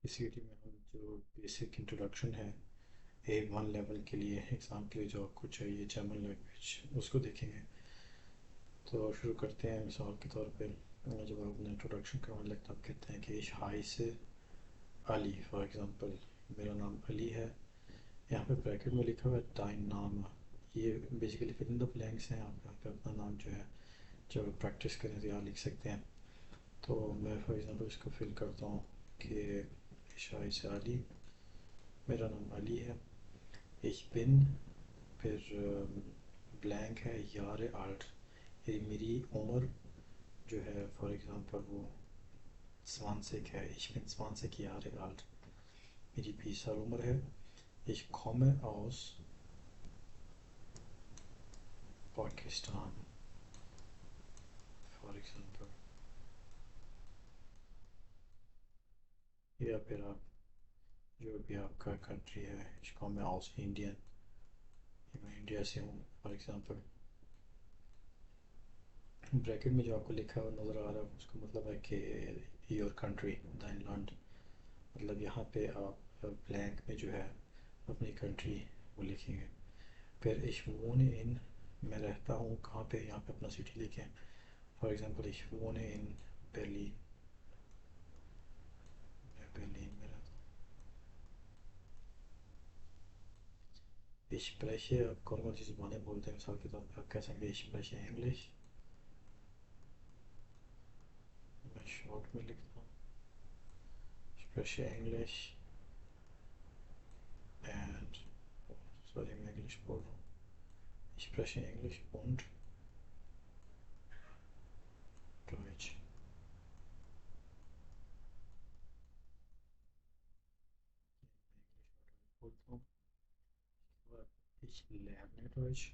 اس video میں ہم جو بیسک انٹروڈکشن ہے A1 لیول کے لیے ایگزام کے لیے جو آپ کو چاہیے جرمن لینگویج اس کو دیکھیں گے. تو شروع کرتے ہیں. مثال کے طور پہ جب آپ اپنا انٹروڈکشن کروانے لگتا آپ کہتے ہیں کہ ich heiße Ali. For example میرا نام علی ہے. یہاں پہ بریکٹ میں لکھا ہوا ہے dein Name. یہ بیسیکلی فل ان دا بلینکس ہیں. آپ یہاں پہ اپنا نام جو ہے جب پریکٹس کریں تو یہاں لکھ سکتے ہیں. تو میں فار ایگزامپل اس کو فل کرتا ہوں کہ ich heiße علی, میرا نام علی ہے. ich bin, پھر بلینک ہے یار آلٹ, میری عمر جو ہے فار ایگزامپل وہ 20 ہے. ich bin 20 Jahre alt, میری 20 سال عمر ہے. ich komme aus Pakistan for example, یا پھر آپ جو بھی آپ کا کنٹری ہے. ich komme aus Indien, میں انڈیا سے ہوں فار ایگزامپل. بریکٹ میں جو آپ کو لکھا ہوا نظر آ رہا ہے اس کا مطلب ہے کہ یور کنٹری dein Land, مطلب یہاں پہ آپ بلینک میں جو ہے اپنی کنٹری وہ لکھیں گے. پھر ich wohne in, میں رہتا ہوں کہاں پہ, یہاں پہ اپنا سٹی لکھیں. For example ich wohne in Berlin, میں برلین میں رہتا ہوں. ich spreche, آپ کون کون سی زبانیں بولتے ہیں. مثال کے طور پہ آپ کہہ سکتے ہیں ich spreche English, میں شارٹ میں لکھتا ہوں ich spreche English and, sorry میں انگلش بول رہا ہوں, ich spreche English und Deutsch. بولتا ہوں. اور ich lerne Deutsch,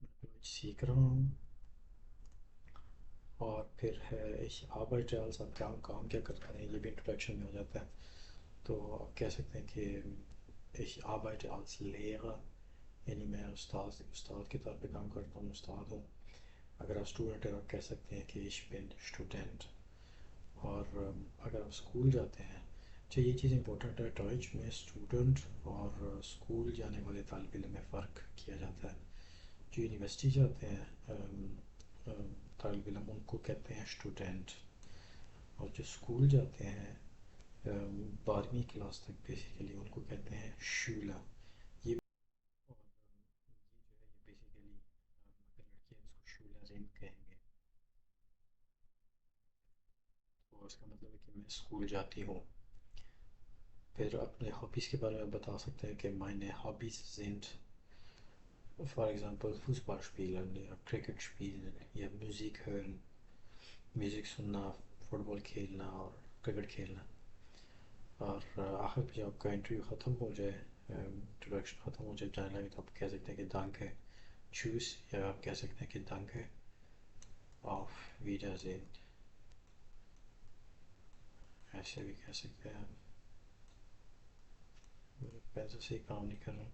میں Deutsch سیکھ رہا ہوں. اور پھر ہے ich arbeite als, آپ کام کیا کرتے ہیں, یہ بھی انٹروڈکشن میں ہو جاتا ہے. تو آپ کہہ سکتے ہیں کہ ich arbeite als Lehrer, یعنی میں استاد کے طور پہ کام کرتا ہوں, استاد ہوں. اگر آپ اسٹوڈنٹ ہیں آپ کہہ سکتے ہیں کہ ich bin Student. اور اگر آپ اسکول جاتے ہیں, اچھا یہ چیز امپورٹنٹ ہے, ڈوائچ میں اسٹوڈنٹ اور اسکول جانے والے طالب علم میں فرق کیا جاتا ہے. جو یونیورسٹی جاتے ہیں طالب علم ان کو کہتے ہیں اسٹوڈنٹ, اور جو اسکول جاتے ہیں 12ویں کلاس تک بیسیکلی ان کو کہتے ہیں شولہ. یہ اور یہ جو ہے یہ بیسیکلی اگر لڑکی ہے اس کو شولہ رین کہیں گے. تو اس کا مطلب ہے کہ میں اسکول جاتی ہوں. پھر اپنے ہابیز کے بارے میں بتا سکتے ہیں کہ meine Hobbys sind for example football spielen یا کرکٹ spielen یا میوزک hören, میوزک سننا, فٹ بال کھیلنا اور کرکٹ کھیلنا. اور آخر پہ جب آپ کا انٹرویو ختم ہو جائے, انٹروڈکشن ختم ہو جائے, جانے لگے, تو آپ کہہ سکتے ہیں کہ danke tschüss, یا آپ کہہ سکتے ہیں کہ danke auf Wiedersehen, ایسے بھی کہہ سکتے ہیں. میرے پیسے سے ہی کام نہیں کر رہا.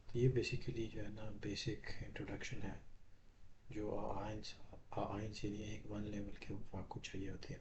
تو یہ بیسیکلی جو ہے نا بیسک انٹروڈکشن ہے جو آئنس یعنی A1 لیول کے اوپر آپ کو چاہیے ہوتی ہے.